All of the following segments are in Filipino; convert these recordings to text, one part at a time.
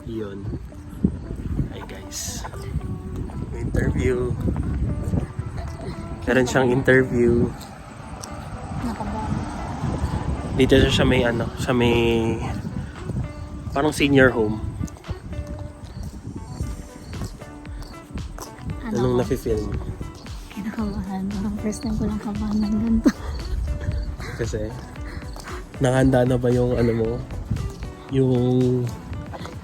Yun. Hi guys. May interview. Meron siyang interview. Nakabahan. Dito siya sa may ano, sa may parang senior home. Anong nafe-feel mo? Kinakabahan. Parang first time ko lang kabahan ng ganito. Kasi nakahanda na ba yung ano mo? Yung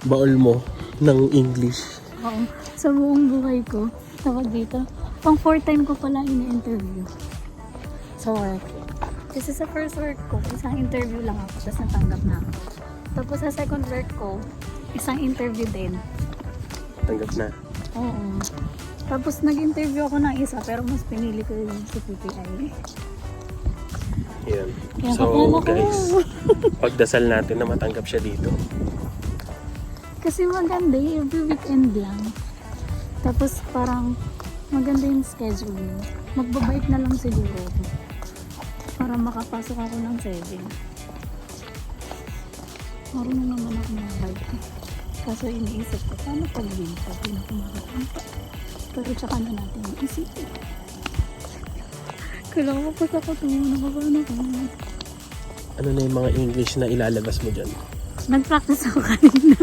baol mo ng English? Oo. Sa buong buhay ko, tawag dito. Pang 4th time ko pala ini-interview. Sa work. Kasi sa first work ko, isang interview lang ako, tapos natanggap na ako. Tapos sa second work ko, isang interview din. Tanggap na. Oo. Tapos nag-interview ako ng isa, pero mas pinili ko yung sa PPI. Yan. Kaya So kapal ako. guys, pagdasal natin na matanggap siya dito. Kasi maganda every weekend lang. Tapos parang maganda yung schedule niya. Magbabike na lang siguro ako. Para makapasok ako ng 7. Marunong naman ako mag-bike. Kaso iniisip ko, paano pag-winter? Hindi ako makakampa. Pero tsaka na natin isipin. Kailangan ko pa sa katungan ako. Ano na yung mga English na ilalabas mo dyan? Nag-practice ako kanina.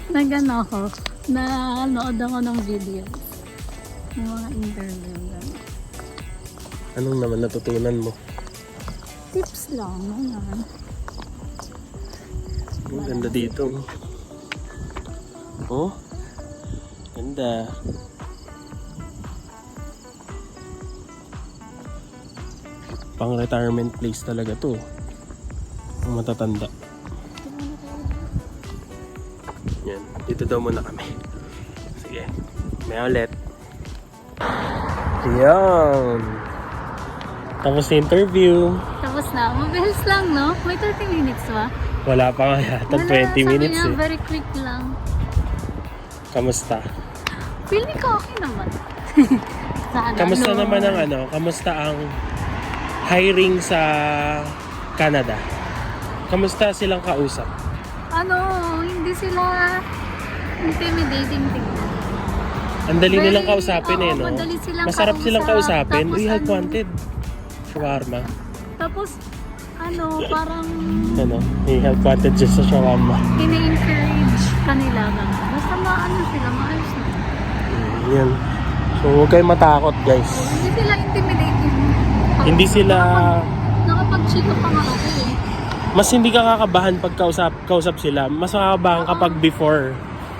Nag-ano ako. Nanood ako ng video. Ng mga interview. Anong naman natutunan mo? Tips lang. Ano. Ang ganda dito. Oh? Ganda. Pang retirement place talaga to. Ang matatanda. Yan. Dito daw muna kami. Sige. May ulit. Yan. Tapos na interview. Tapos na. Mabilis lang, no? May 30 minutes ba? Wala pa nga yata. 20 minutes sabi niya, eh. very quick lang. Kamusta? Feeling ko okay naman. Sana, Kamusta no? naman ang ano? Kamusta ang hiring sa Canada? Kamusta silang kausap? Ano, hindi sila intimidating tingnan. Ang dali Very- nilang kausapin oo, eh, no? madali silang Masarap silang kausap. kausapin. Tapos We have ano- wanted. Shawarma. Tapos, ano, parang Ano? We have wanted just sa shawarma. ini-encourage kanila lang. Basta maano sila, maayos na. Yan. So, huwag kayong matakot, guys. Hindi sila intimidating. Hindi sila... Nakapag-chika pa nga ako eh. Mas hindi ka kakabahan pag kausap sila. Mas makakabahan kapag before.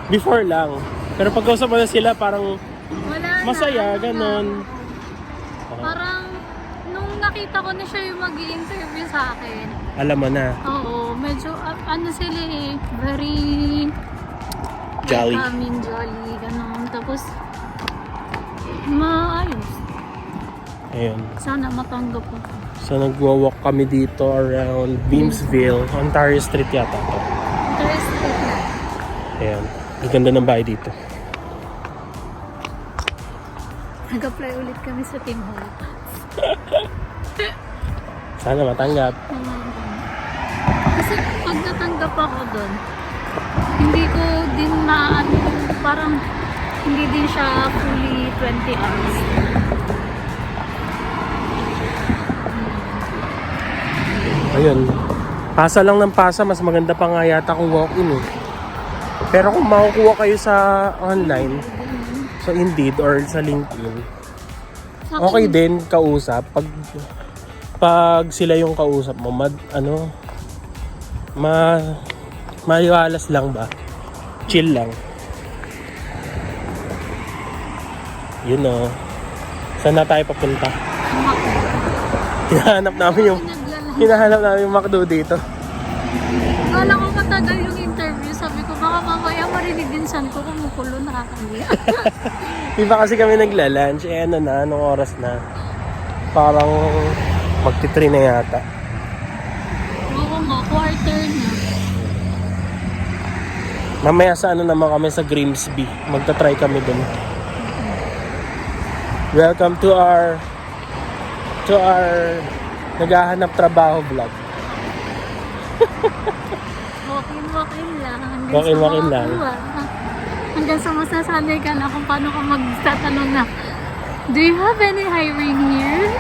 Before lang. Pero pag kausap mo na sila, parang Wala na. masaya, ano ganon. na. Parang, nung nakita ko na siya yung mag-i-interview sa akin, Alam mo na. oo, medyo, ano sila eh, very... Jolly. welcoming, jolly, ganon. Tapos, maayos. Ayun. Sana matanggap ko. So nagwa-walk kami dito around Beamsville, Ontario Street yata to. Interested na. Ayan. Ang ganda ng bahay dito. Nag-apply ulit kami sa Team Hall. Sana matanggap. Kasi pag natanggap ako doon, hindi ko din na parang hindi din siya fully 20 hours. Ayun. Pasa lang ng pasa, mas maganda pa nga yata kung walk-in eh. Pero kung makukuha kayo sa online, sa Indeed or sa LinkedIn, Sa akin, okay din kausap. Pag sila yung kausap mo, maliwalas lang ba? Chill lang. Yun o. Saan na tayo papunta? Hinahanap namin yung McDo dito. Kala ko matagal yung interview. Sabi ko, baka mamaya marinig din saan ko kumukulo, nakakamiya. Iba kasi kami nagla-lunch. Eh ano na, anong oras na? Parang magti-3 na yata. Oo nga, quarter na. Mamaya sa ano naman kami sa Grimsby. Magta-try kami dun. Welcome to our naghahanap trabaho vlog. Walk-in lang. Hanggang Walk-in, sa walk-in lang. makakuha. Hanggang sa masasanay ka na kung paano ka magtatanong na, do you have any hiring here?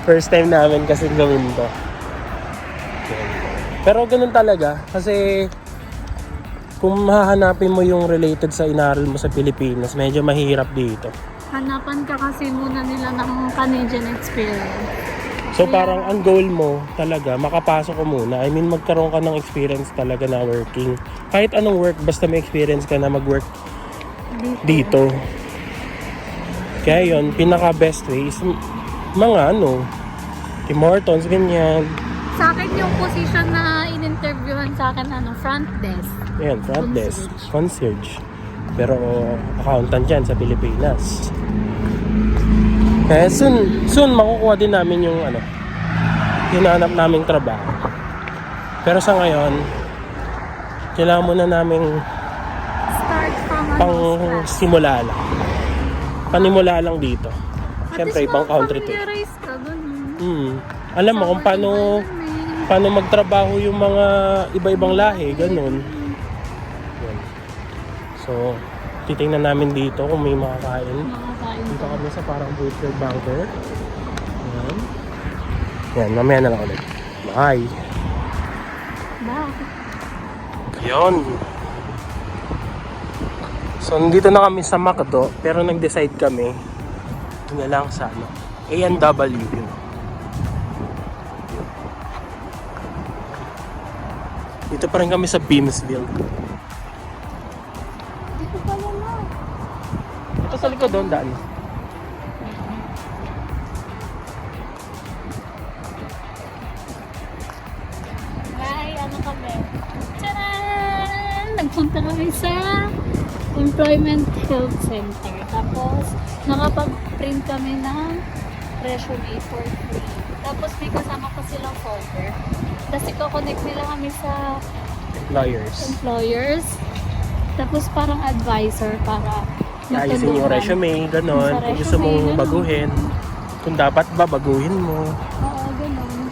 First time namin kasi gawin to. Pero ganun talaga. Kasi kung hahanapin mo yung related sa inaral mo sa Pilipinas, medyo mahirap dito. Hanapan ka kasi muna nila ng Canadian experience. So parang ang goal mo talaga, makapasok ko muna. I mean, magkaroon ka ng experience talaga na working. Kahit anong work, basta may experience ka na mag-work dito. Kaya yun, pinaka best way is mga Tim Hortons, ganyan. Sa akin yung position na in-interviewan sa akin, front desk. Ayan, front desk, concierge. Pero accountant yan sa Pilipinas. Kaya soon makukuha din namin yung hinahanap naming trabaho. Pero sa ngayon, kailangan muna naming Start from pang simula lang. Panimula lang dito. Siyempre, ibang country to. Familiarize ka dun. Alam mo kung paano magtrabaho yung mga iba-ibang lahi, ganun. Yan. So, titingnan namin dito kung may makakain. Dito kami sa parang butcher bunker. Yan. Yan, mamaya na lang ulit. Bye! Bye! Yun. So, nandito na kami sa McDo, pero nag-decide kami ito na lang sa A&W. Dito pa rin kami sa Beamsville. Dito pala na. Ito sa likod doon, daan. Kami. Tcharan! Nagpunta kami sa Employment Health Center. Tapos, nakapag-print kami ng resume for free. Tapos, may kasama pa silang folder. Tapos, i-connect nila kami sa employers. Tapos, parang advisor para ayusin yung resume, gano'n. Kung gusto mong baguhin. Kung dapat ba, baguhin mo. Oo, gano'n.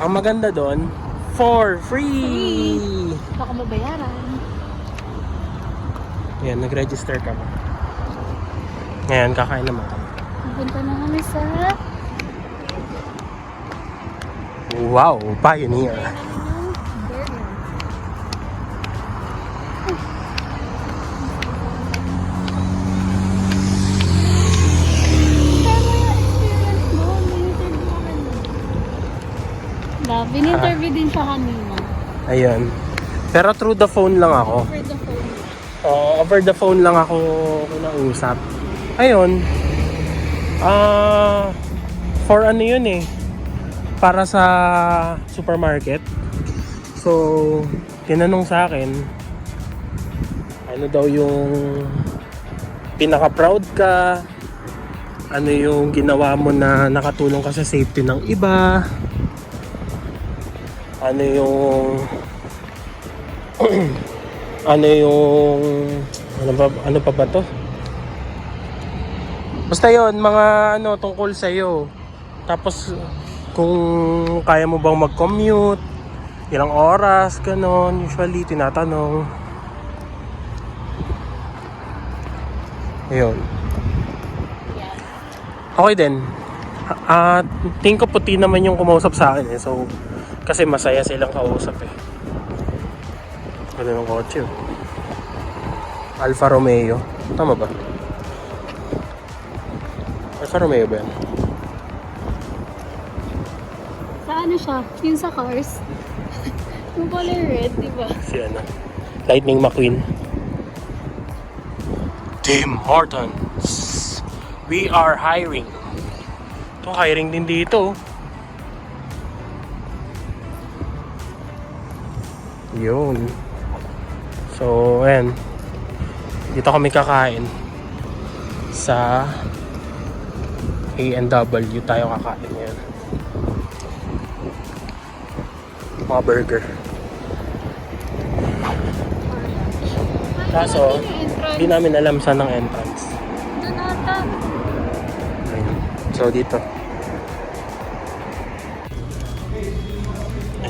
Ang maganda doon, for free! Baka mabayaran. Yan, nag-register ka ba? Ngayon, kakain naman kami. Napunta na kami sa Wow, Pioneer. burger. In-interview din siya kanina. Ayun. Pero through the phone lang ako. For the phone. Over the phone lang ako kinausap. Ayun. For ano yun eh. Para sa supermarket. So, tinanong sa akin, ano daw yung pinaka-proud ka? Ano yung ginawa mo na nakatulong ka sa safety ng iba? Ano yung ano pa ba to? Basta yon, mga tungkol sa iyo. Tapos kung kaya mo bang mag-commute, ilang oras, ganon. Usually tinatanong. Ayun. Okay din. Tingin ko puti naman yung kumausap sa akin eh. So, kasi masaya silang kausap eh. Ganda ng kotse. Alfa Romeo. Tama ba? Alfa Romeo ba yan? Sa ano siya? Yung sa cars. Yung color red, di ba? Si Lightning McQueen. Tim Hortons. We are hiring. Ito, hiring din dito. Yun. So, ayan. Dito kami kakain. Sa A&W tayo kakain ngayon. Mga burger. Kaso, hindi namin alam saan ang entrance. Doon ata. Ayun. So, dito.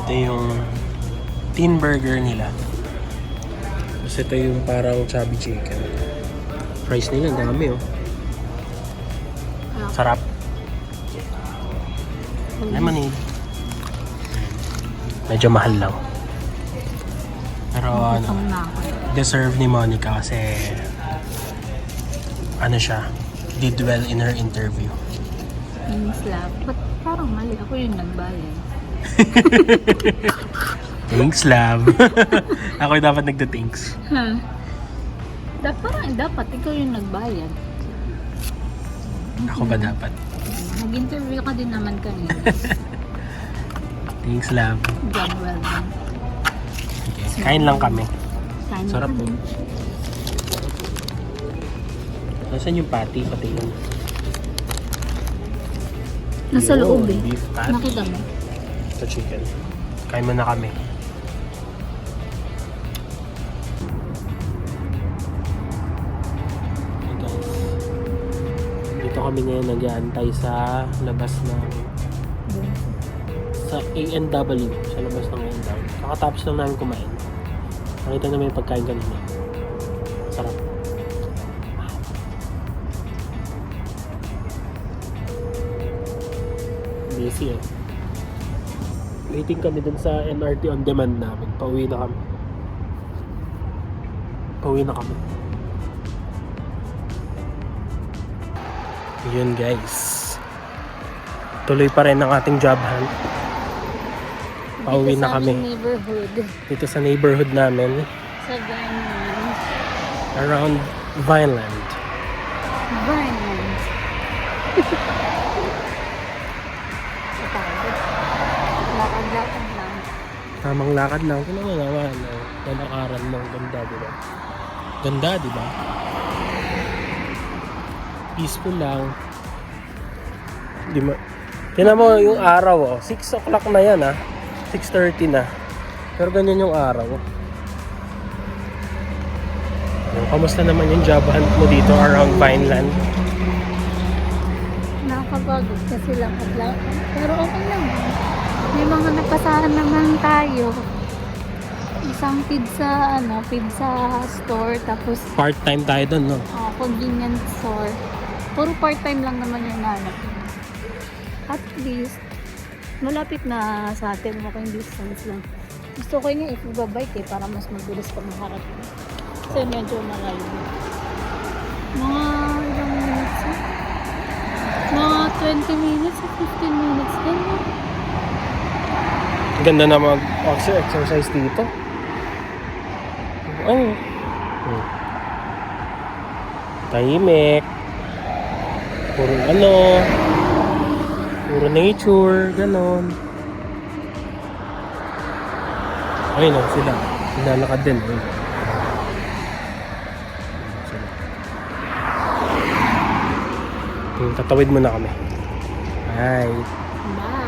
Ito yung teen burger nila. Tapos ito yung parang chubby chicken. Fries nila, ang dami oh. Sarap. Lemonade. Medyo mahal lang. Pero ano, Na ako. deserve ni Monica kasi ano siya, did well in her interview. Thanks love. But parang mali. Ako yung nagbayad. Thanks, love. Ako yung dapat nagda-thanks. Ha? Dapat ikaw yung nagbayad. Ako ba dapat? Nag-interview ka din naman kanina. Thanks, love. Job well done. Okay. Kain lang kami. Kain Sarap ka po. din. Nasaan yung patty? Patingin. Nasa Yun, loob eh. beef patty. Nakita mo? Ito chicken. Kain mo na kami. Hey guys. Dito kami ngayon nag-aantay sa labas ng sa A&W. Sa labas ng A&W. Kakatapos lang namin kumain. Nakita namin yung pagkain kanina. Sarap. Busy eh. Waiting kami dun sa MRT on demand namin. Pauwi na kami. Pauwi na kami. Yun guys. Tuloy pa rin ang ating job hunt. Pauwi Dito na sa kami. aming neighborhood. Dito sa neighborhood namin. Sa Vineland. Around Vineland. Vineland. Kapagod. Lakad-lakad lang. Tamang lakad lang. Kung naman, lalakaran mo. Ganda, diba? Ganda, diba? Peaceful lang. Di ma... Tinan mo yung araw, oh. 6 o'clock na yan, ah. 6:30 na. Pero ganyan yung araw. Kamusta naman yung job hunt mo dito around Vineland? Nakakapagod kasi lakad-lakad. Pero okay lang. May mga napasahan naman tayo. Isang pizza store. Tapos Part-time tayo dun, no? convenience store. Puro part-time lang naman yung nanap. At least, malapit na sa atin. Walking distance lang. Gusto ko yung if ibabike eh, para mas mabilis ka makarating. Kasi medyo malayo. Mga ilang minutes eh? Mga 20 minutes o 15 minutes din. No? Ganda na mag-exercise dito. Ay. Tahimik. Puro puro nature, ganon. Ayun o, sila. Nilalakad din. Ayun. Sila. Tatawid muna kami. Bye. Bye!